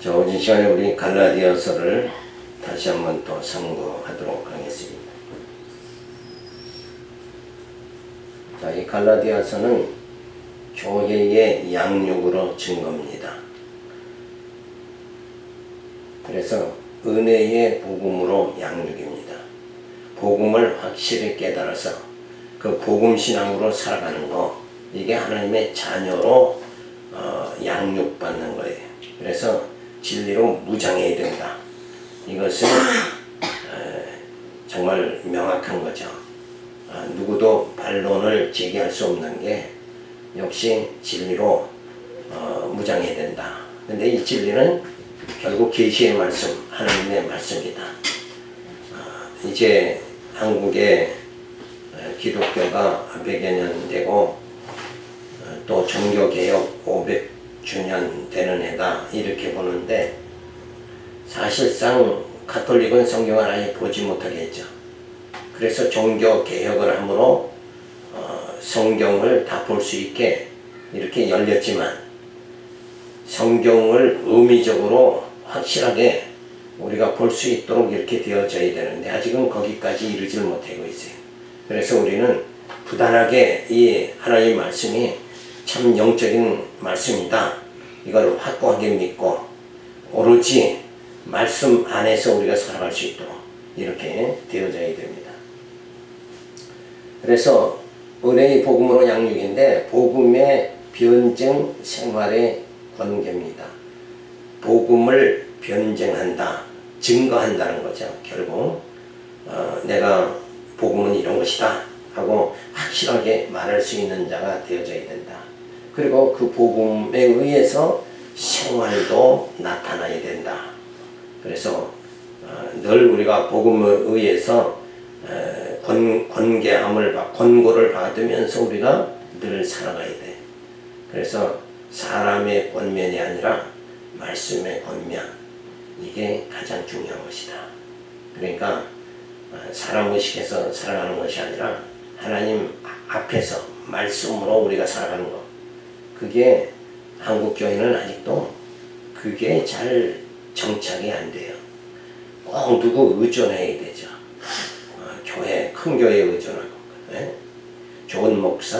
자, 오늘 시간에 우리 갈라디아서를 다시 한번 또 상고하도록 하겠습니다. 자, 이 갈라디아서는 교회의 양육으로 준 겁니다. 그래서 은혜의 복음으로 양육입니다. 복음을 확실히 깨달아서 그 복음 신앙으로 살아가는 거, 이게 하나님의 자녀로 양육받는 거예요. 그래서 진리로 무장해야 된다. 이것은 정말 명확한 거죠. 누구도 반론을 제기할 수 없는 게 역시 진리로 무장해야 된다. 근데 이 진리는 결국 계시의 말씀, 하나님의 말씀이다. 이제 한국의 기독교가 100여 년 되고 또 종교개혁 500주년 되는 해다, 이렇게 보는데 사실상 가톨릭은 성경을 아예 보지 못하게 했죠. 그래서 종교개혁을 함으로 성경을 다 볼 수 있게 이렇게 열렸지만 성경을 의미적으로 확실하게 우리가 볼 수 있도록 이렇게 되어져야 되는데 아직은 거기까지 이르질 못하고 있어요. 그래서 우리는 부단하게 이 하나님의 말씀이 참 영적인 말씀이다, 이걸 확고하게 믿고 오로지 말씀 안에서 우리가 살아갈 수 있도록 이렇게 되어져야 됩니다. 그래서 은혜의 복음으로 양육인데 복음의 변증 생활의 관계입니다. 복음을 변증한다, 증거한다는 거죠. 결국 내가 복음은 이런 것이다 하고 확실하게 말할 수 있는 자가 되어져야 된다. 그리고 그 복음에 의해서 생활도 나타나야 된다. 그래서 늘 우리가 복음에 의해서 권고를 받으면서 우리가 늘 살아가야 돼. 그래서 사람의 권면이 아니라 말씀의 권면, 이게 가장 중요한 것이다. 그러니까 사람 의식해서 살아가는 것이 아니라 하나님 앞에서 말씀으로 우리가 살아가는 것, 그게 한국교회는 아직도 그게 잘 정착이 안 돼요. 꼭 누구 의존해야 되죠. 교회, 큰 교회에 의존하고, 좋은 목사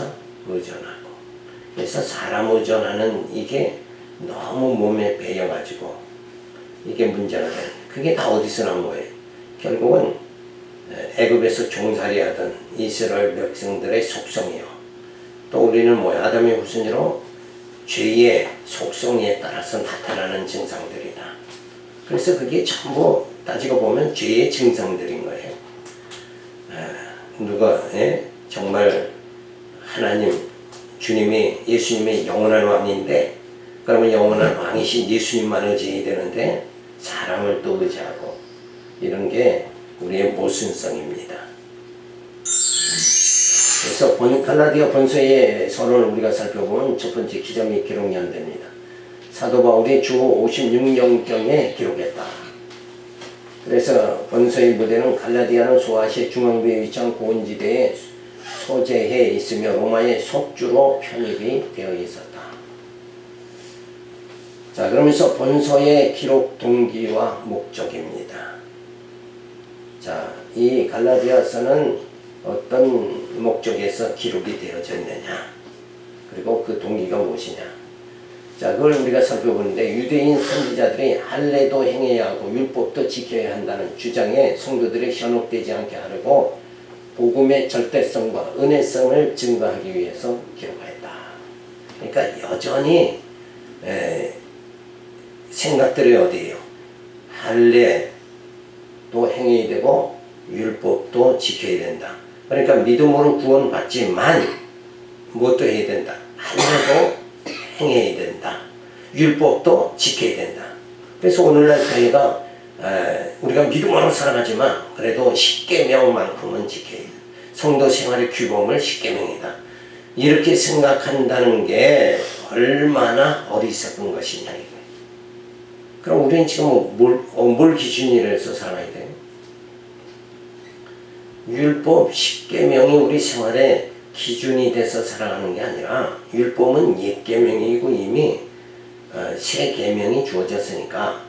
의존하고. 그래서 사람 의존하는 이게 너무 몸에 배여가지고 이게 문제가 돼요. 그게 다 어디서 나온 거예요? 결국은 애굽에서 종살이 하던 이스라엘 백성들의 속성이요. 또 우리는 뭐야? 아담의 후손으로 죄의 속성에 따라서 나타나는 증상들이다. 그래서 그게 전부 따지고 보면 죄의 증상들인 거예요. 누가 정말 하나님, 주님이, 예수님이 영원한 왕인데, 그러면 영원한 왕이신 예수님만 의지해야 되는데 사람을 또 의지하고, 이런 게 우리의 모순성입니다. 그래서 갈라디아 본서의 서론을 우리가 살펴보면 첫 번째 기점이 기록연대입니다. 사도 바울이 주 56년경에 기록했다. 그래서 본서의 무대는 갈라디아는 소아시아 중앙부에 위치한 고원지대에 소재해 있으며 로마의 속주로 편입이 되어 있었다. 자, 그러면서 본서의 기록 동기와 목적입니다. 자, 이 갈라디아서는 어떤 목적에서 기록이 되어져 있느냐, 그리고 그 동기가 무엇이냐. 자, 그걸 우리가 살펴보는데 유대인 선지자들이 할례도 행해야 하고 율법도 지켜야 한다는 주장에 성도들이 현혹되지 않게 하려고 복음의 절대성과 은혜성을 증거하기 위해서 기록하였다. 그러니까 여전히 생각들이 어디에요? 할례도 행해야 되고 율법도 지켜야 된다. 그러니까 믿음으로 구원받지만 무엇도 해야 된다. 할례도 행해야 된다. 율법도 지켜야 된다. 그래서 오늘날 교회가 우리가 믿음으로 살아가지만 그래도 10계명만큼은 지켜야 돼. 성도 생활의 규범을 10계명이다. 이렇게 생각한다는 게 얼마나 어리석은 것이냐 이거예요. 그럼 우리는 지금 뭘 기준으로 해서 살아야 돼요? 율법 10계명이 우리 생활의 기준이 돼서 살아가는 게 아니라 율법은 옛계명이고 이미 새 계명이 주어졌으니까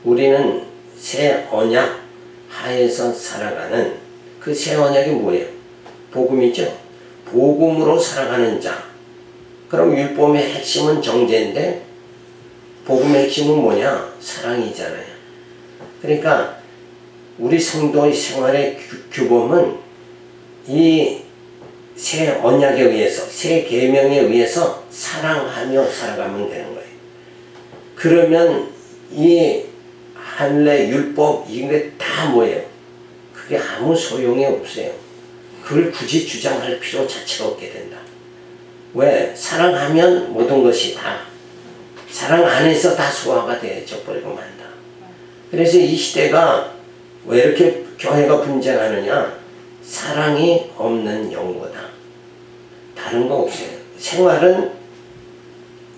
우리는 새 언약 하에서 살아가는 그 새 언약이 뭐예요? 복음이죠. 복음으로 살아가는 자. 그럼 율법의 핵심은 정죄인데 복음의 핵심은 뭐냐? 사랑이잖아요. 그러니까 우리 성도의 생활의 규범은 이 새 언약에 의해서, 새 계명에 의해서 사랑하며 살아가면 되는 거예요. 그러면 이 할례, 율법 이게 다 뭐예요? 그게 아무 소용이 없어요. 그걸 굳이 주장할 필요 자체가 없게 된다. 왜? 사랑하면 모든 것이 다 사랑 안에서 다 소화가 되어져 버리고 만다. 그래서 이 시대가 왜 이렇게 교회가 분쟁하느냐? 사랑이 없는 연고다. 다른 거 없어요. 생활은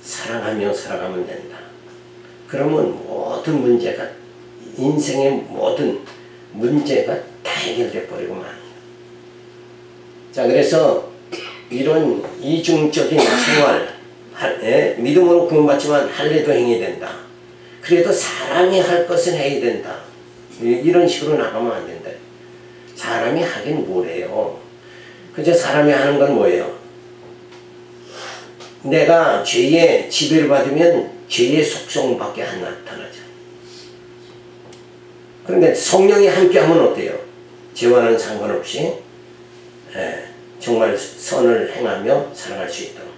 사랑하며 살아가면 된다. 그러면 모든 문제가, 인생의 모든 문제가 다 해결돼 버리고 맙니다. 자, 그래서 이런 이중적인 생활, 믿음으로 구원받지만 할례도 행해야 된다. 그래도 사람이 할 것은 해야 된다. 이런 식으로 나가면 안 된다. 사람이 하긴 뭐래요. 그저 사람이 하는 건 뭐예요? 내가 죄의 지배를 받으면 죄의 속성밖에 안 나타나죠. 그런데 성령이 함께하면 어때요? 죄와는 상관없이 정말 선을 행하며 살아갈 수 있도록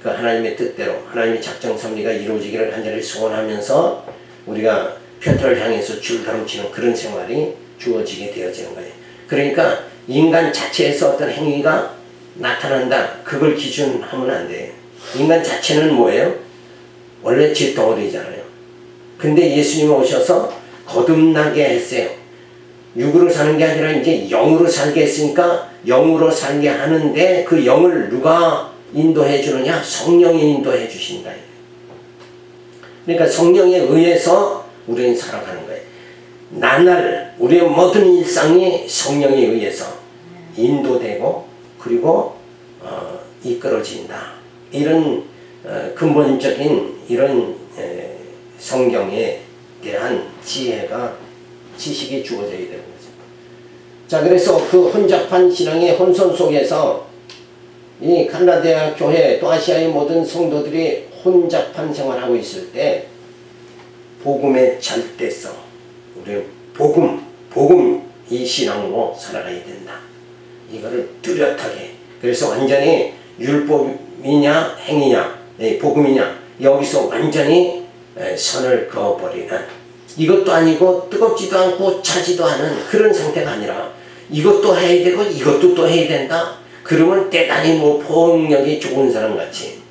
그 하나님의 뜻대로 하나님의 작정 섭리가 이루어지기를 간절히 소원하면서 우리가 표터를 향해서 줄다름치는 그런 생활이 주어지게 되어지는 거예요. 그러니까 인간 자체에서 어떤 행위가 나타난다. 그걸 기준하면 안 돼요. 인간 자체는 뭐예요? 원래 쥐덩어리잖아요. 근데 예수님이 오셔서 거듭나게 했어요. 육으로 사는 게 아니라 이제 영으로 살게 했으니까 영으로 살게 하는데 그 영을 누가 인도해 주느냐? 성령이 인도해 주신다. 그러니까 성령에 의해서 우리는 살아가는 거예요. 나날 우리의 모든 일상이 성령에 의해서 인도되고 그리고 이끌어진다. 이런 근본적인 이런 성경에 대한 지식이 주어져야 되는 거죠. 자, 그래서 그 혼잡한 신앙의 혼선 속에서 이 갈라디아 교회 또 아시아의 모든 성도들이 혼잡한 생활하고 있을 때 복음의 절대성, 우리 복음 이 신앙으로 살아가야 된다. 이거를 뚜렷하게. 그래서 완전히 율법이냐 행위냐 복음이냐 여기서 완전히 선을 그어버리는, 이것도 아니고 뜨겁지도 않고 차지도 않은 그런 상태가 아니라 이것도 해야 되고 이것도 또 해야 된다. 그러면 대단히 뭐 폭력이 좋은 사람 같이.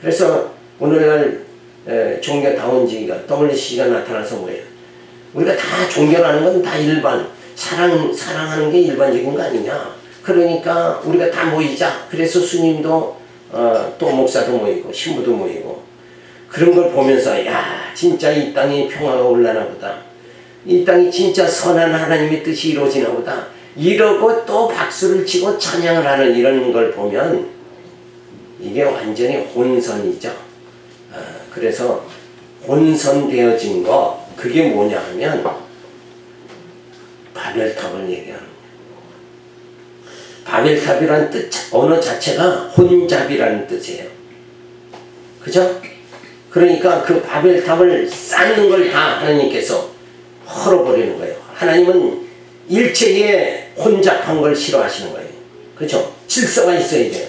그래서 오늘날 종교다원주의가 WC가 나타나서 뭐예요? 우리가 다 종교라는 건 다 일반 사랑하는 게 일반적인 거 아니냐. 그러니까 우리가 다 모이자. 그래서 스님도 또 목사도 모이고 신부도 모이고 그런 걸 보면서 야 진짜 이 땅에 평화가 올라나 보다. 이 땅이 진짜 선한 하나님의 뜻이 이루어지나 보다. 이러고 또 박수를 치고 찬양을 하는 이런 걸 보면 이게 완전히 혼선이죠. 그래서 혼선되어진 거 그게 뭐냐 하면 바벨탑을 얘기하는 거예요. 바벨탑이라는 뜻 언어 자체가 혼잡이라는 뜻이에요. 그죠? 그러니까 그 바벨탑을 쌓는 걸 다 하나님께서 헐어버리는 거예요. 하나님은 일체의 혼잡한 걸 싫어하시는 거예요. 그죠? 질서가 있어야 돼요.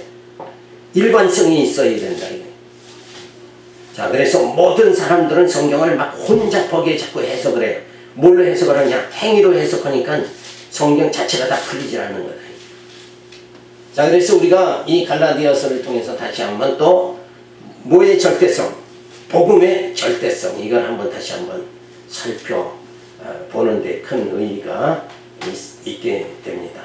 일관성이 있어야 된다. 자, 그래서 모든 사람들은 성경을 막 혼잡하게 자꾸 해석을 해요. 뭘로 해석을 하냐? 행위로 해석하니까 성경 자체가 다 풀리질 않는 거다. 자, 그래서 우리가 이 갈라디아서를 통해서 다시 한번 또 뭐의 절대성? 복음의 절대성. 이걸 한번 다시 한번 살펴보는데 큰 의의가 있게 됩니다.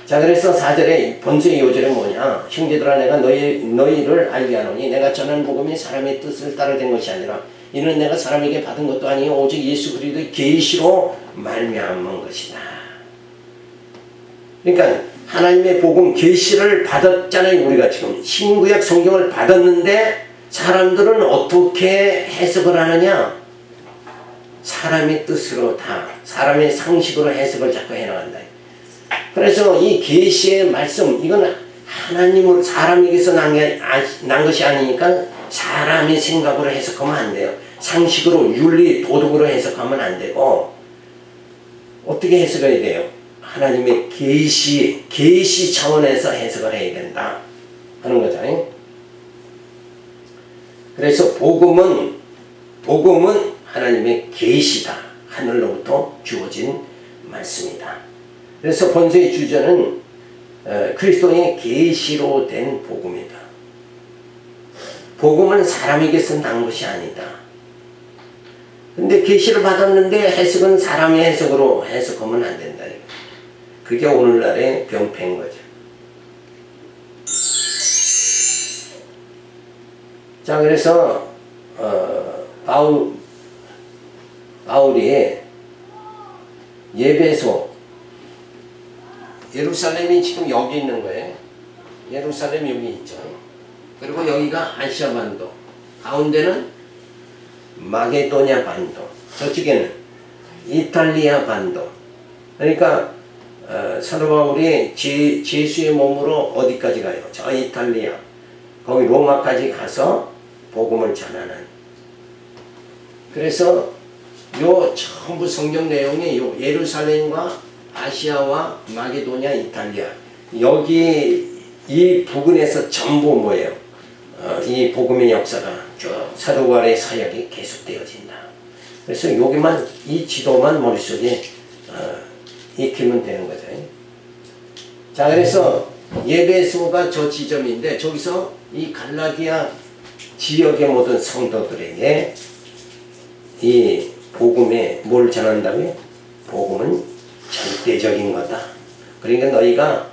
자, 그래서 4절에 본서의 5절에 뭐냐? 형제들아 내가 너희를 알게 하노니 내가 전하는 복음이 사람의 뜻을 따라 된 것이 아니라 이는 내가 사람에게 받은 것도 아니요 오직 예수 그리스도의 계시로 말미암은 것이다. 그러니까 하나님의 복음 계시를 받았잖아요. 우리가 지금 신구약 성경을 받았는데 사람들은 어떻게 해석을 하느냐? 사람의 뜻으로 다, 사람의 상식으로 해석을 자꾸 해나간다. 그래서 이 계시의 말씀, 이건 하나님으로 사람에게서 난 것이 아니니까 사람의 생각으로 해석하면 안 돼요. 상식으로, 윤리, 도덕으로 해석하면 안 되고 어떻게 해석해야 돼요? 하나님의 계시 차원에서 해석을 해야 된다 하는 거죠. 그래서 복음은 하나님의 계시다. 하늘로부터 주어진 말씀이다. 그래서 본서의 주제는 그리스도의 계시로 된 복음이다. 복음은 사람에게서 난 것이 아니다. 근데 계시를 받았는데 해석은 사람의 해석으로 해석하면 안 된다. 그게 오늘날의 병폐인 거죠. 자, 그래서 바울이 예배소, 예루살렘이 지금 여기 있는 거예요. 예루살렘 여기 있죠. 그리고 여기가 아시아 반도, 가운데는 마게도냐 반도, 저쪽에는 이탈리아 반도. 그러니까 사도 바울이 제수의 몸으로 어디까지 가요? 저 이탈리아, 거기 로마까지 가서 복음을 전하는. 그래서 요 전부 성경 내용이 요 예루살렘과 아시아와 마게도냐, 이탈리아, 여기 이 부근에서 전부 뭐예요? 이 복음의 역사가 쭉 사도 바울의 사역이 계속되어진다. 그래서 여기만, 이 지도만 머릿속에 익히면 되는 거죠. 자, 그래서 예배소가 저 지점인데 저기서 이 갈라디아 지역의 모든 성도들에게 이 복음에 뭘 전한다고요? 복음은 절대적인 거다. 그러니까 너희가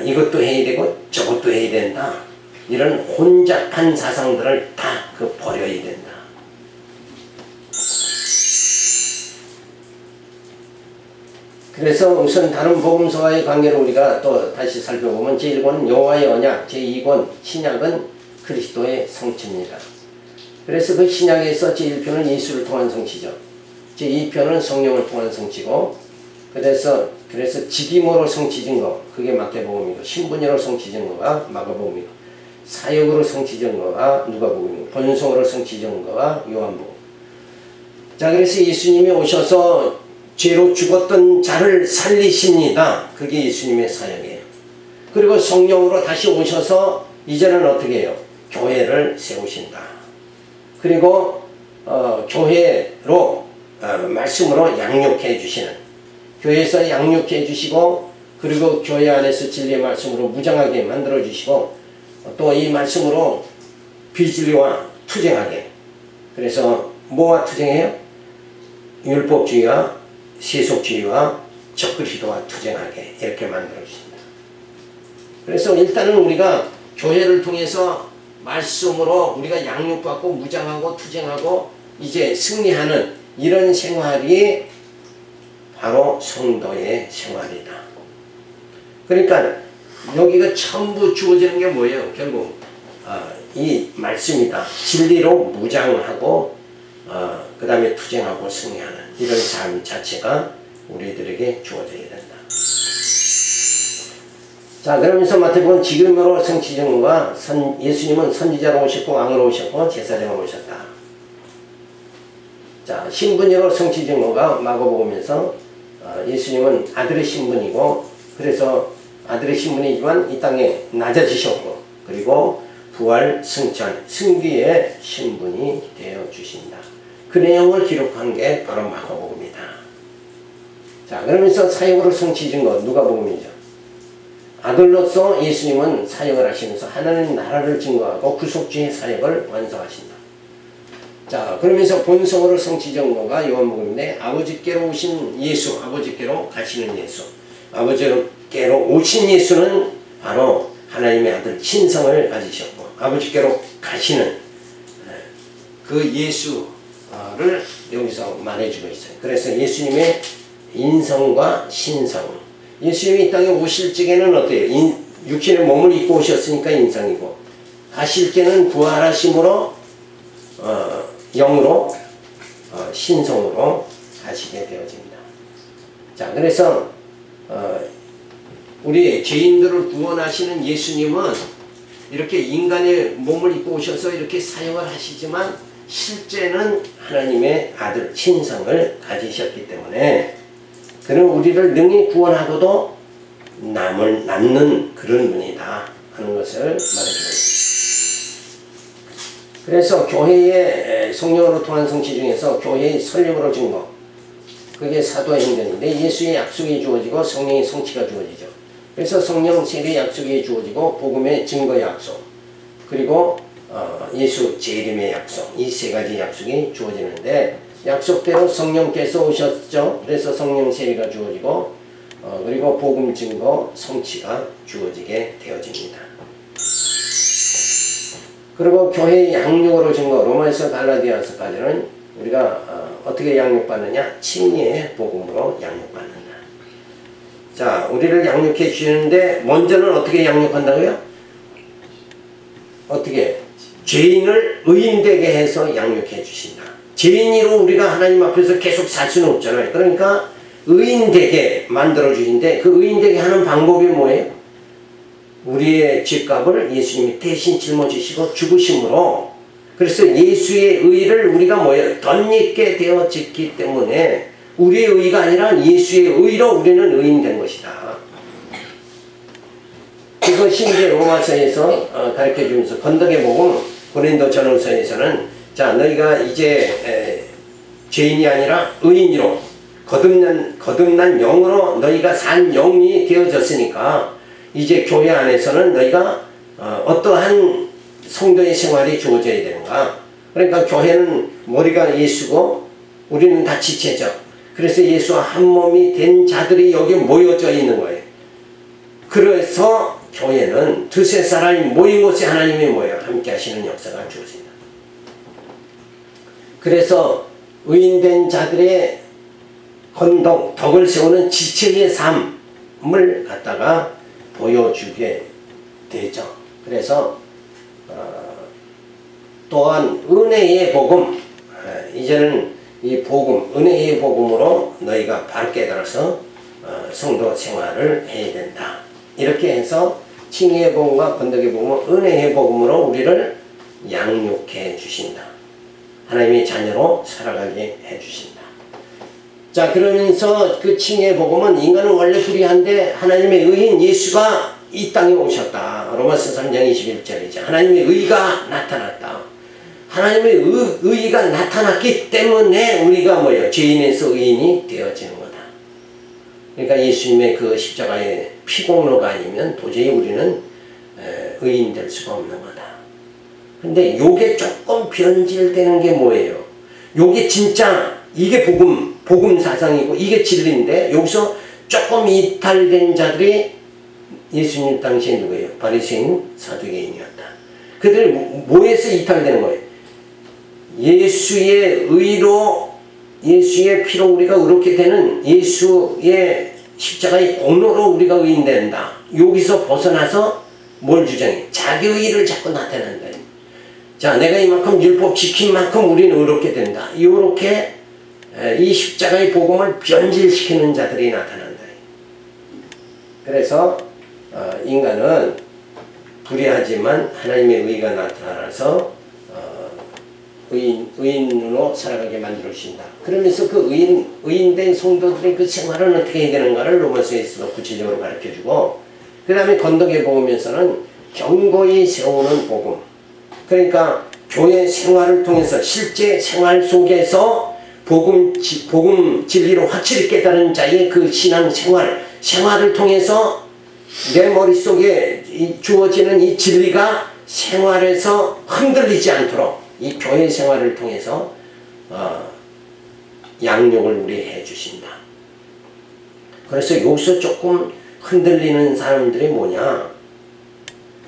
이것도 해야 되고 저것도 해야 된다. 이런 혼잡한 사상들을 다 버려야 된다. 그래서 우선 다른 복음서와의 관계를 우리가 또 다시 살펴보면 제1권은 여호와의 언약, 제2권 신약은 그리스도의 성취입니다. 그래서 그 신약에서 제1편은 예수를 통한 성취죠. 제2편은 성령을 통한 성취고, 그래서 직임으로 성취진 거, 그게 마태복음이고, 신분으로 성취진 거가 마가복음이고, 사역으로 성취진 거가 누가복음이고, 번성으로 성취진 거가 요한복음. 자, 그래서 예수님이 오셔서 죄로 죽었던 자를 살리십니다. 그게 예수님의 사역이에요. 그리고 성령으로 다시 오셔서 이제는 어떻게 해요? 교회를 세우신다. 그리고 교회로 말씀으로 양육해 주시는, 교회에서 양육해 주시고, 그리고 교회 안에서 진리의 말씀으로 무장하게 만들어 주시고, 또 이 말씀으로 비진리와 투쟁하게. 그래서 뭐와 투쟁해요? 율법주의와 세속주의와 적그리스도와 투쟁하게 이렇게 만들어 주신다. 그래서 일단은 우리가 교회를 통해서 말씀으로 우리가 양육받고 무장하고 투쟁하고 이제 승리하는 이런 생활이 바로 성도의 생활이다. 그러니까 여기가 전부 주어지는 게 뭐예요? 결국 이 말씀이다. 진리로 무장하고 그 다음에 투쟁하고 승리하는 이런 삶 자체가 우리들에게 주어져야 된다. 자, 그러면서 마태복음 지금으로 성취증거가 예수님은 선지자로 오셨고 왕으로 오셨고 제사장으로 오셨다. 자, 신분으로 성취증거가 마가복음에서 예수님은 아들의 신분이고, 그래서 아들의 신분이지만 이 땅에 낮아지셨고, 그리고 부활, 승천, 승귀의 신분이 되어 주신다. 그 내용을 기록한 게 바로 마가복음이다. 자, 그러면서 사역으로 성취증거 누가복음이죠. 아들로서 예수님은 사역을 하시면서 하나님 나라를 증거하고 구속주의 사역을 완성하신다. 자, 그러면서 본성으로 성취증거가 요한복음인데, 아버지께로 오신 예수, 아버지께로 가시는 예수, 아버지께로 오신 예수는 바로 하나님의 아들 신성을 가지셨고, 아버지께로 가시는 그 예수를 여기서 말해주고 있어요. 그래서 예수님의 인성과 신성, 예수님이 이 땅에 오실 적에는 어때요? 육신의 몸을 입고 오셨으니까 인성이고, 실제는 부활하심으로 영으로 신성으로 가시게 되어집니다. 자, 그래서 우리 죄인들을 구원하시는 예수님은 이렇게 인간의 몸을 입고 오셔서 이렇게 사역을 하시지만 실제는 하나님의 아들 신성을 가지셨기 때문에 그는 우리를 능히 구원하고도 남는 그런 분이다 하는 것을 말해주고 있습니다. 그래서 교회의 성령으로 통한 성취 중에서 교회의 설립으로 증거, 그게 사도의 행전인데 예수의 약속이 주어지고 성령의 성취가 주어지죠. 그래서 성령 세례 약속이 주어지고 복음의 증거 약속, 그리고 예수 재림의 약속, 이 세 가지 약속이 주어지는데 약속대로 성령께서 오셨죠. 그래서 성령 세례가 주어지고 그리고 복음 증거 성취가 주어지게 되어집니다. 그리고 교회의 양육으로 증거, 로마에서 갈라디아서까지는 우리가 어떻게 양육받느냐? 칭의의 복음으로 양육받는다. 자, 우리를 양육해 주시는데 먼저는 어떻게 양육한다고요? 어떻게? 죄인을 의인되게 해서 양육해 주신다. 죄인으로 우리가 하나님 앞에서 계속 살 수는 없잖아요. 그러니까 의인되게 만들어 주신데 그 의인되게 하는 방법이 뭐예요? 우리의 죄값을 예수님이 대신 짊어지시고 죽으심으로, 그래서 예수의 의를 우리가 뭐예요? 덧입게 되어졌기 때문에 우리의 의가 아니라 예수의 의로 우리는 의인된 것이다. 그것이 이제 로마서에서 가르쳐주면서 건덕의 복음 고린도전후서에서는 자, 너희가 이제 죄인이 아니라 의인으로 거듭난 영으로 너희가 산 영이 되어졌으니까 이제 교회 안에서는 너희가 어떠한 성도의 생활이 주어져야 되는가. 그러니까 교회는 머리가 예수고 우리는 다 지체죠. 그래서 예수와 한 몸이 된 자들이 여기 모여져 있는 거예요. 그래서 교회는 두세 사람이 모인 곳에 하나님이 모여 함께 하시는 역사가 주어진다. 그래서 의인된 자들의 건덕, 덕을 세우는 지체의 삶을 갖다가 보여주게 되죠. 그래서 또한 은혜의 복음, 이제는 이 복음, 은혜의 복음으로 너희가 바로 깨달아서 성도 생활을 해야 된다. 이렇게 해서 칭의의 복음과 건덕의 복음은 은혜의 복음으로 우리를 양육해 주신다. 하나님의 자녀로 살아가게 해 주신다. 자, 그러면서 그 칭의의 복음은 인간은 원래 불의한데 하나님의 의인 예수가 이 땅에 오셨다. 로마서 3장 21절이죠. 하나님의 의가 나타났다. 하나님의 의가 나타났기 때문에 우리가 뭐예요? 죄인에서 의인이 되어지는 거다. 그러니까 예수님의 그 십자가의 피공로가 아니면 도저히 우리는 의인 될 수가 없는 거다. 근데 요게 조금 변질되는 게 뭐예요? 요게 진짜 이게 복음 사상이고 이게 진리인데 여기서 조금 이탈된 자들이 예수님 당시에 누구예요? 바리새인 사두개인이었다. 그들이 뭐에서 이탈되는 거예요? 예수의 의로, 예수의 피로 우리가 의롭게 되는 예수의 십자가의 공로로 우리가 의인된다. 여기서 벗어나서 뭘 주장해? 자기 의를 자꾸 나타낸다. 자, 내가 이만큼 율법 지킨 만큼 우리는 의롭게 된다. 이렇게 이 십자가의 복음을 변질시키는 자들이 나타난다. 그래서 인간은 불의하지만 하나님의 의가 나타나서 의인으로 살아가게 만들어 주신다. 그러면서 그 의인된 성도들의 그 생활은 어떻게 해야 되는가를 로마서에서 구체적으로 가르쳐주고, 그 다음에 건덕의 복음에서는 경고히 세우는 복음. 그러니까 교회 생활을 통해서 실제 생활 속에서 복음 진리로 확실히 깨달은 자의 그 신앙 생활을 통해서 내 머릿속에 주어지는 이 진리가 생활에서 흔들리지 않도록 이 교회 생활을 통해서 양육을 우리 해주신다. 그래서 여기서 조금 흔들리는 사람들이 뭐냐?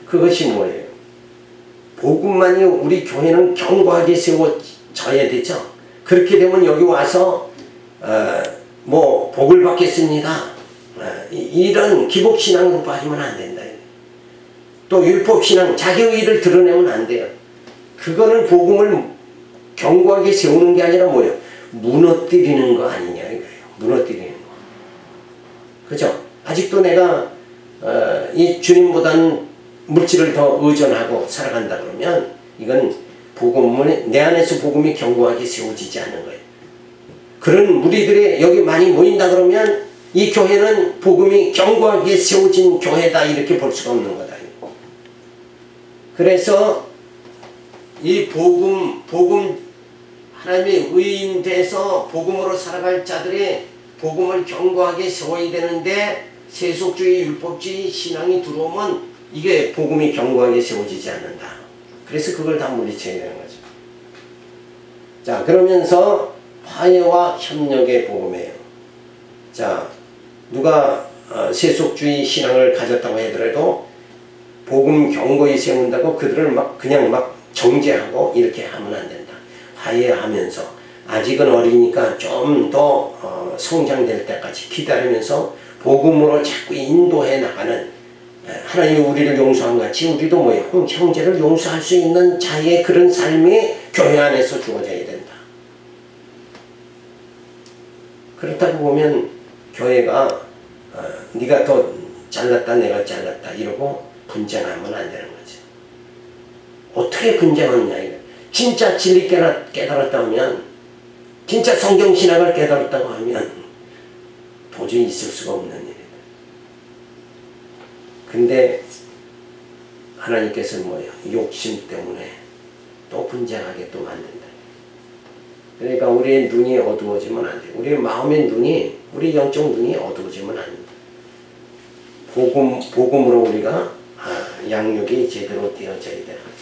그것이 뭐예요? 복음만이 우리 교회는 견고하게 세워져야 되죠. 그렇게 되면 여기 와서 뭐 복을 받겠습니다. 이런 기복신앙으로 빠지면 안 된다. 또 율법신앙, 자기 의의를 드러내면 안 돼요. 그거는 복음을 견고하게 세우는 게 아니라 뭐예요? 무너뜨리는 거 아니냐 이거예요. 무너뜨리는 거. 그죠? 아직도 내가 이 주님보다는 물질을 더 의존하고 살아간다 그러면 이건 복음을 내 안에서 복음이 견고하게 세워지지 않는 거예요. 그런 무리들이 여기 많이 모인다 그러면 이 교회는 복음이 견고하게 세워진 교회다 이렇게 볼 수가 없는 거다. 그래서 이 복음 하나님의 의인 돼서 복음으로 살아갈 자들이 복음을 견고하게 세워야 되는데 세속주의 율법주의 신앙이 들어오면 이게 복음이 견고하게 세워지지 않는다. 그래서 그걸 다 물리쳐야 되는 거죠. 자, 그러면서 화해와 협력의 복음이에요. 자, 누가 세속주의 신앙을 가졌다고 하더라도 복음 견고히 세운다고 그들을 그냥 정죄하고 이렇게 하면 안 된다. 화해하면서 아직은 어리니까 좀 더 성장될 때까지 기다리면서 복음으로 자꾸 인도해 나가는, 하나님이 우리를 용서한 같이 우리도 뭐예요? 형제를 용서할 수 있는 자의 그런 삶이 교회 안에서 주어져야 된다. 그렇다고 보면 교회가 네가 더 잘났다 내가 잘났다 이러고 분쟁하면 안 되는 거죠. 어떻게 분쟁하느냐 이거. 진짜 진리 깨달았다 하면, 진짜 성경신학을 깨달았다고 하면 도저히 있을 수가 없는 일이다. 근데 하나님께서는 뭐예요? 욕심 때문에 또 분쟁하게 또 만든다. 그러니까 우리의 눈이 어두워지면 안 돼요. 우리의 마음의 눈이, 우리 영적 눈이 어두워지면 안 돼요. 복음으로 우리가 양육이 제대로 되어져야 되는 거죠.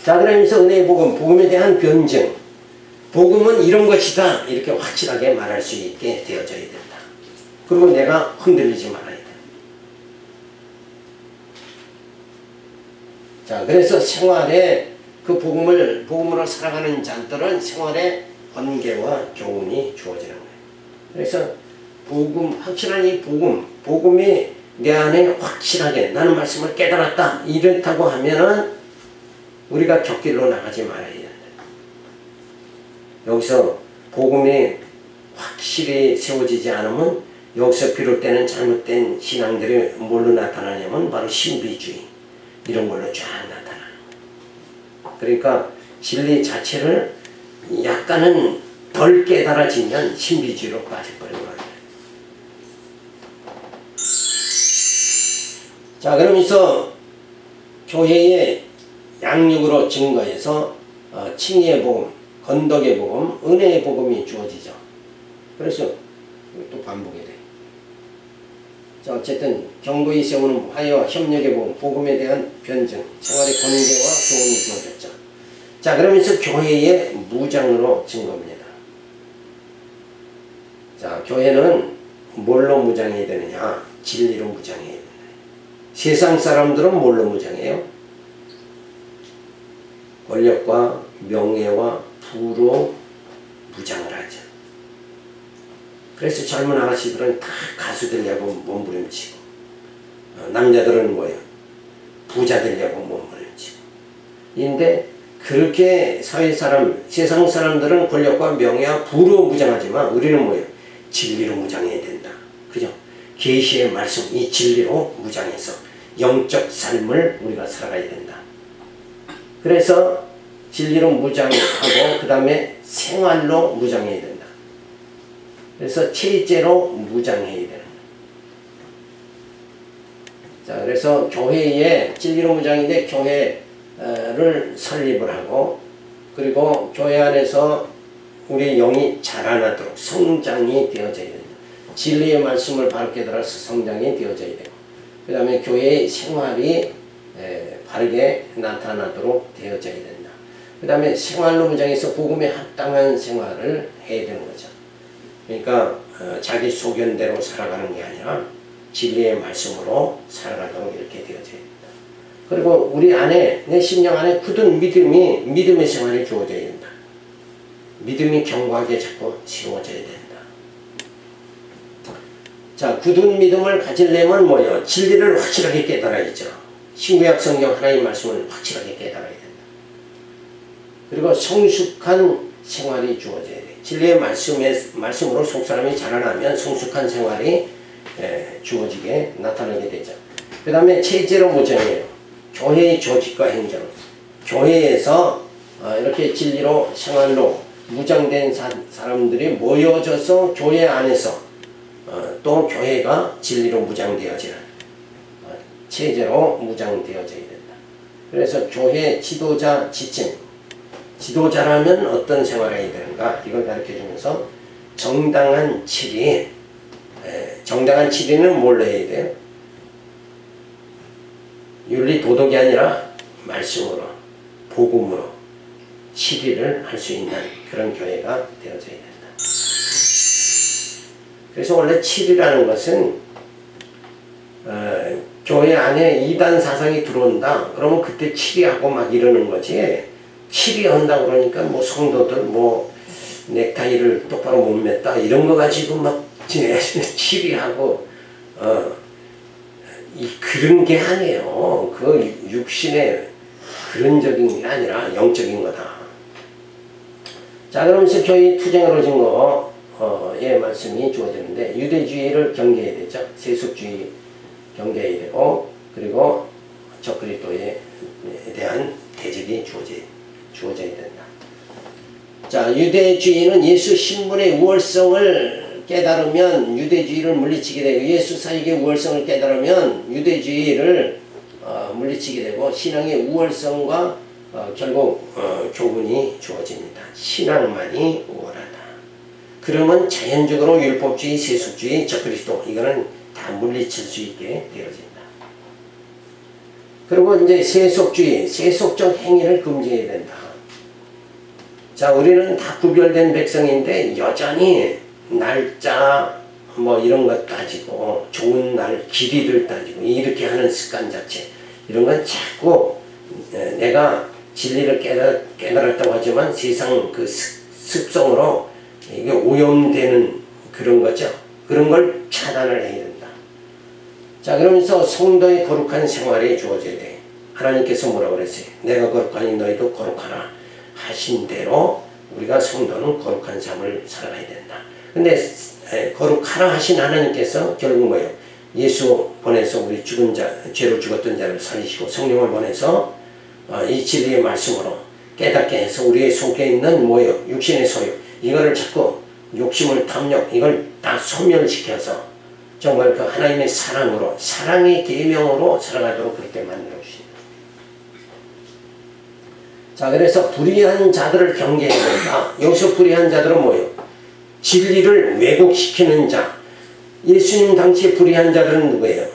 자, 그러면서 은혜의 복음에 대한 변증. 복음은 이런 것이다 이렇게 확실하게 말할 수 있게 되어져야 된다. 그리고 내가 흔들리지 말아야 돼. 자, 그래서 생활에 그 복음으로 살아가는 자들은 생활에 권계와 교훈이 주어지는 거예요. 그래서 확실한 이 복음이 내 안에 확실하게 나는 말씀을 깨달았다 이렇다고 하면은 우리가 곁길로 나가지 말아야 된다. 여기서 복음이 확실히 세워지지 않으면 여기서 비롯되는 잘못된 신앙들이 뭘로 나타나냐면 바로 신비주의 이런 걸로 쫙 나타나는 거예요. 그러니까 진리 자체를 약간은 덜 깨달아지면 신비주의로 빠져버리는 거예요. 자, 그러면서 교회의 양육으로 증거해서 칭의의 복음, 건덕의 복음, 은혜의 복음이 주어지죠. 그래서 또 반복이 돼요. 자, 어쨌든 견고히 세우는 화해와 협력의 복음, 복음에 대한 변증, 생활의 권계와 교훈이 주어졌죠. 자, 그러면서 교회의 무장으로 증거입니다. 자, 교회는 뭘로 무장해야 되느냐? 진리로 무장해야 된다. 세상 사람들은 뭘로 무장해요? 권력과 명예와 부로 무장을 하죠. 그래서 젊은 아가씨들은 다 가수 되려고 몸부림치고, 남자들은 뭐예요? 부자 되려고 몸부림치고. 근데 그렇게 세상 사람들은 권력과 명예와 부로 무장하지만 우리는 뭐예요? 진리로 무장해야 된다. 그죠? 계시의 말씀, 이 진리로 무장해서 영적 삶을 우리가 살아가야 된다. 그래서 진리로 무장하고 그 다음에 생활로 무장해야 된다. 그래서 체제로 무장해야 되는 거예요. 자, 그래서 교회에 진리로 무장인데 교회를 설립을 하고, 그리고 교회 안에서 우리 영이 자라나도록 성장이 되어져야 된다. 진리의 말씀을 바로 깨달아서 성장이 되어져야 되고, 그 다음에 교회의 생활이 바르게 나타나도록 되어져야 된다. 그 다음에 생활로 무장해서 복음에 합당한 생활을 해야 되는 거죠. 그러니까 자기 소견대로 살아가는 게 아니라 진리의 말씀으로 살아가도록 이렇게 되어져야 된다. 그리고 우리 안에, 내 심령 안에 굳은 믿음의 생활이 주어져야 된다. 믿음이 견고하게 자꾸 세워져야 된다. 자, 굳은 믿음을 가지려면 뭐예요? 진리를 확실하게 깨달아야죠. 신구약 성경 하나님 말씀을 확실하게 깨달아야 된다. 그리고 성숙한 생활이 주어져야 돼. 진리의 말씀으로 속사람이 자라나면 성숙한 생활이 주어지게 나타나게 되죠. 그 다음에 체제로 무장이에요. 교회의 조직과 행정. 교회에서 이렇게 진리로 생활로 무장된 사람들이 모여져서 교회 안에서 또 교회가 진리로 무장되어지는 체제로 무장되어져야 된다. 그래서 교회 지도자 지침, 지도자라면 어떤 생활을 해야 되는가 이걸 가르쳐주면서 정당한 치리, 정당한 치리는 뭘로 해야 돼요? 윤리 도덕이 아니라 말씀으로 복음으로 치리를 할 수 있는 그런 교회가 되어져야 된다. 그래서 원래 치리라는 것은 교회 안에 이단 사상이 들어온다. 그러면 그때 치리하고 막 이러는 거지. 치리한다고 그러니까 뭐 성도들 뭐 넥타이를 똑바로 못 맸다 이런 거 가지고 막 치리하고 그런 게 아니에요. 그 육신의 그런적인 게 아니라 영적인 거다. 자, 그러면서 교회 투쟁으로 진 거의 말씀이 주어지는데 유대주의를 경계해야 되죠. 세속주의 경계해야 되고 그리고 적그리스도에 대한 대적이 주어져야 된다. 자, 유대주의는 예수 신분의 우월성을 깨달으면 유대주의를 물리치게 되고 예수 사역의 우월성을 깨달으면 유대주의를 물리치게 되고 신앙의 우월성과 결국 교훈이 주어집니다. 신앙만이 우월하다. 그러면 자연적으로 율법주의, 세속주의, 적그리스도 이거는 다 물리칠 수 있게 되어진다. 그리고 이제 세속주의, 세속적 행위를 금지해야 된다. 자, 우리는 다 구별된 백성인데 여전히 날짜 뭐 이런 것 따지고 좋은 날 길이를 따지고 이렇게 하는 습관 자체 이런 건 자꾸 내가 진리를 깨달았다고 하지만 세상 그 습성으로 이게 오염되는 그런 거죠. 그런 걸 차단을 해야 된다. 자, 그러면서 성도의 거룩한 생활이 주어져야 돼. 하나님께서 뭐라고 그랬어요? 내가 거룩하니 너희도 거룩하라 하신 대로 우리가 성도는 거룩한 삶을 살아가야 된다. 근데 거룩하라 하신 하나님께서 결국 뭐예요? 예수 보내서 우리 죽은 자, 죄로 죽었던 자를 살리시고 성령을 보내서 이 진리의 말씀으로 깨닫게 해서 우리의 속에 있는 뭐예요? 육신의 소유 이거를 자꾸 욕심을 탐욕 이걸 다 소멸시켜서 정말 그 하나님의 사랑으로 사랑의 계명으로 살아가도록 그렇게 만들어 주십니다. 자, 그래서 불의한 자들을 경계해야 된다. 여기서 불의한 자들은 뭐예요? 진리를 왜곡시키는 자. 예수님 당시에 불의한 자들은 누구예요?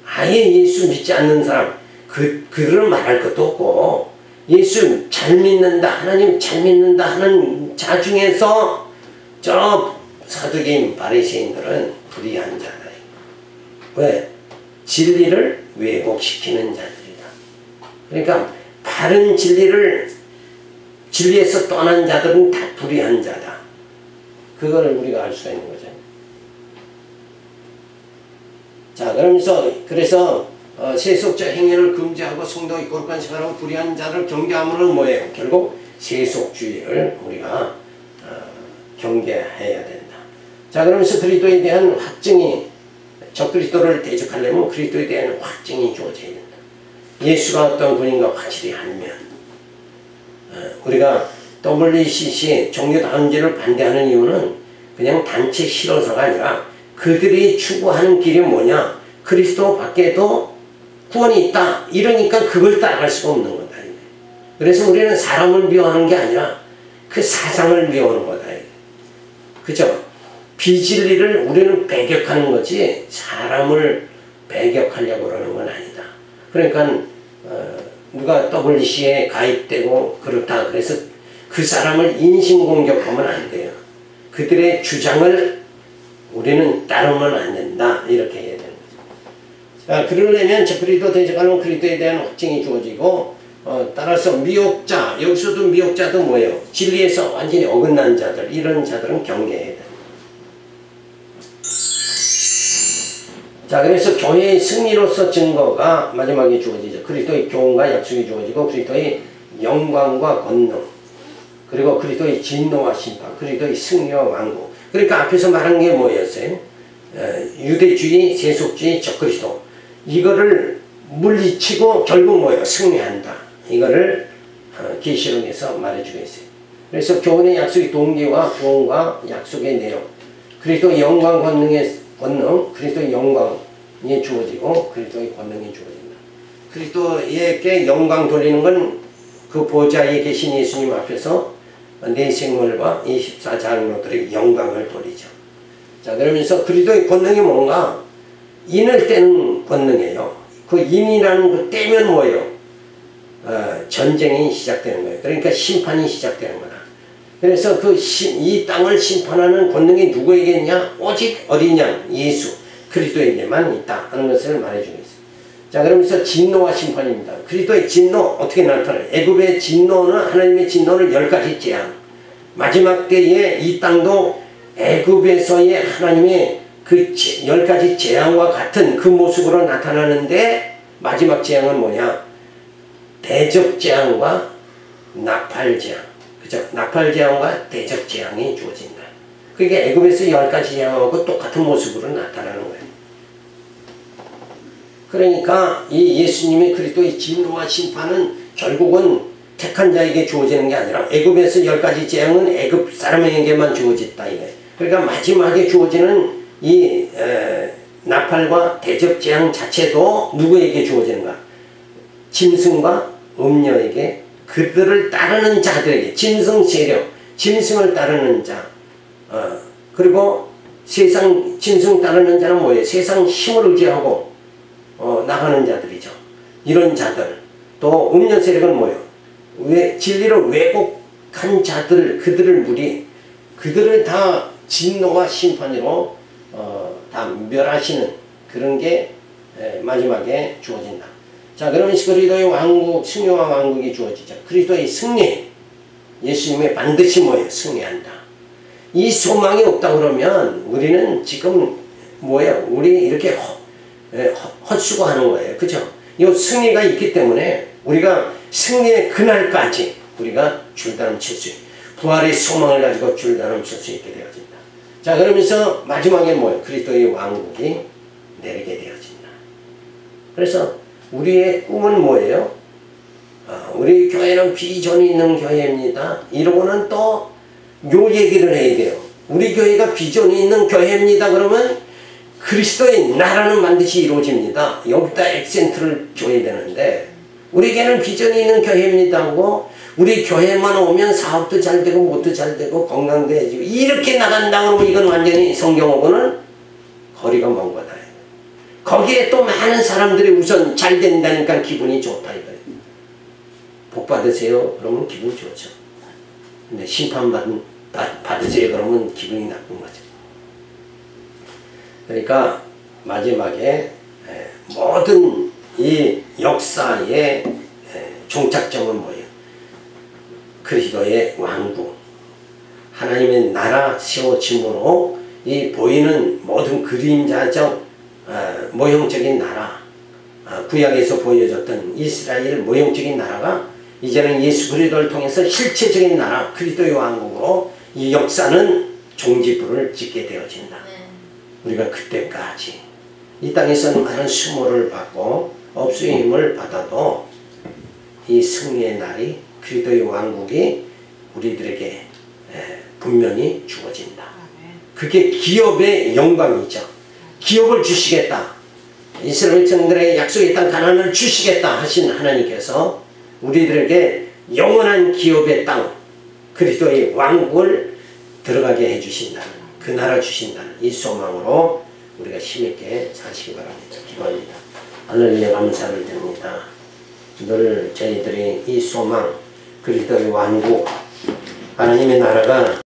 아예 예수 믿지 않는 사람. 그들은 말할 것도 없고 예수 잘 믿는다 하나님 잘 믿는다 하는 자 중에서 저 사두개인 바리새인들은 불의한 자다. 왜? 진리를 왜곡시키는 자들이다. 그러니까 바른 진리에서 떠난 자들은 다 불의한 자다. 그거를 우리가 알 수가 있는 거죠. 자, 그래서 세속적 행위를 금지하고 성도의 거룩한 생활하고 불의한 자를 경계함으로는 뭐예요? 결국 세속주의를 우리가 경계해야 된다. 자, 그러면서 그리스도에 대한 확증이 적그리스도를 대적하려면 그리스도에 대한 확증이 주어져야 된다. 예수가 어떤 분인가 확실히 알면 우리가 WCC 종교다원제를 반대하는 이유는 그냥 단체 싫어서가 아니라 그들이 추구하는 길이 뭐냐? 그리스도 밖에도 구원이 있다. 이러니까 그걸 따라갈 수가 없는 거다. 그래서 우리는 사람을 미워하는 게 아니라 그 사상을 미워하는 거다. 그죠? 비진리를 우리는 배격하는 거지 사람을 배격하려고 그러는 건 아니다. 그러니까 누가 WC에 가입되고 그렇다. 그래서 그 사람을 인신공격하면 안 돼요. 그들의 주장을 우리는 따르면 안 된다. 이렇게 해야 되는 거죠. 자, 그러려면 그리스도 대적하는 그리스도에 대한 확증이 주어지고 따라서 미혹자, 여기서도 미혹자도 뭐예요? 진리에서 완전히 어긋난 자들, 이런 자들은 경계해야 됩니다. 자, 그래서 교회의 승리로서 증거가 마지막에 주어지죠. 그리스도의 교훈과 약속이 주어지고 그리스도의 영광과 권능, 그리고 그리스도의 진노와 심판, 그리스도의 승리와 왕국. 그러니까 앞에서 말한 게 뭐였어요? 유대주의, 세속주의, 적그리스도. 이거를 물리치고 결국 뭐예요? 승리한다. 이거를 계시록에서 말해주고 있어요. 그래서 교훈의 약속의 동기와 교훈과 약속의 내용, 그리스도의 영광 권능, 그리스도의 영광이 주어지고 그리스도의 권능이 주어진다. 그리스도에게 영광 돌리는 건 그 보좌에 계신 예수님 앞에서 내 생물과 이 14장로들의 영광을 돌리죠. 자, 그러면서 그리스도의 권능이 뭔가? 인을 떼는 권능이에요. 그 인이라는 거 떼면 뭐예요? 전쟁이 시작되는 거예요. 그러니까 심판이 시작되는 거다. 그래서 이 땅을 심판하는 권능이 누구에게 있냐? 오직 어린 양 예수 그리스도에게만 있다 하는 것을 말해주고 있어요. 자, 그러면서 진노와 심판입니다. 그리스도의 진노 어떻게 나타나요? 애굽의 진노는, 하나님의 진노는 10가지 재앙. 마지막 때에 이 땅도 애굽에서의 하나님의 그 10가지 재앙과 같은 그 모습으로 나타나는데, 마지막 재앙은 뭐냐? 대적재앙과 나팔재앙. 그죠? 나팔재앙과 대적재앙이 주어진다. 그게 애굽에서 10가지 재앙하고 똑같은 모습으로 나타나는 거예요. 그러니까 이 예수님의 그리스도의 진노와 심판은 결국은 택한 자에게 주어지는 게 아니라 애굽에서 10가지 재앙은 애굽 사람에게만 주어졌다 이거예요. 그러니까 마지막에 주어지는 이 나팔과 대적 재앙 자체도 누구에게 주어지는가? 짐승과 음녀에게, 그들을 따르는 자들에게, 짐승 세력, 짐승을 따르는 자, 그리고 세상 짐승 따르는 자는 뭐예요? 세상 힘을 의지하고 나가는 자들이죠. 이런 자들. 또 음녀 세력은 뭐예요? 진리를 왜곡한 자들, 그들을 다 진노와 심판으로 다 멸하시는 그런 게 마지막에 주어진다. 자, 그러면 그리스도의 왕국, 승리와 왕국이 주어지죠. 그리스도의 승리, 예수님의 반드시 뭐예요? 승리한다. 이 소망이 없다 그러면 우리는 지금 뭐예요? 우리 이렇게 헛수고하는 거예요. 그죠? 이 승리가 있기 때문에 우리가 승리의 그날까지 우리가 줄다름 칠 수 있고 부활의 소망을 가지고 줄다름 칠 수 있게 되어진다. 자, 그러면서 마지막에 뭐예요? 그리스도의 왕국이 내리게 되어진다. 그래서 우리의 꿈은 뭐예요? 우리 교회는 비전이 있는 교회입니다. 이러고는 또 요 얘기를 해야 돼요. 우리 교회가 비전이 있는 교회입니다. 그러면 그리스도의 나라는 반드시 이루어집니다. 여기다 액센트를 줘야 되는데, 우리에게는 비전이 있는 교회입니다 하고 우리 교회만 오면 사업도 잘 되고 뭣도 잘 되고 건강도 해지고 이렇게 나간다 그러면 이건 완전히 성경하고는 거리가 먼 거다. 거기에 또 많은 사람들이 우선 잘 된다니까 기분이 좋다 이거예요. 복 받으세요 그러면 기분 좋죠. 근데 심판 받으세요 그러면 기분이 나쁜 거죠. 그러니까 마지막에 모든 이 역사의 종착점은 뭐예요? 그리스도의 왕국, 하나님의 나라 세워짐으로 이 보이는 모든 그림자적 모형적인 나라, 구약에서 보여줬던 이스라엘 모형적인 나라가 이제는 예수 그리스도를 통해서 실체적인 나라 그리스도의 왕국으로 이 역사는 종지부를 짓게 되어진다. 우리가 그때까지 이 땅에서는 많은 수모를 받고 업수임을 받아도 이 승리의 날이 그리스도의 왕국이 우리들에게 분명히 주어진다. 그게 기업의 영광이죠. 기업을 주시겠다. 이스라엘 백성들의 약속의 땅 가나안을 주시겠다 하신 하나님께서 우리들에게 영원한 기업의 땅 그리스도의 왕국을 들어가게 해주신다는, 그 나라 주신다는 이 소망으로 우리가 힘있게 사시기 바랍니다. 기도합니다. 하늘에 감사를 드립니다. 늘 저희들이 이 소망, 그리스도의 왕국, 하나님의 나라가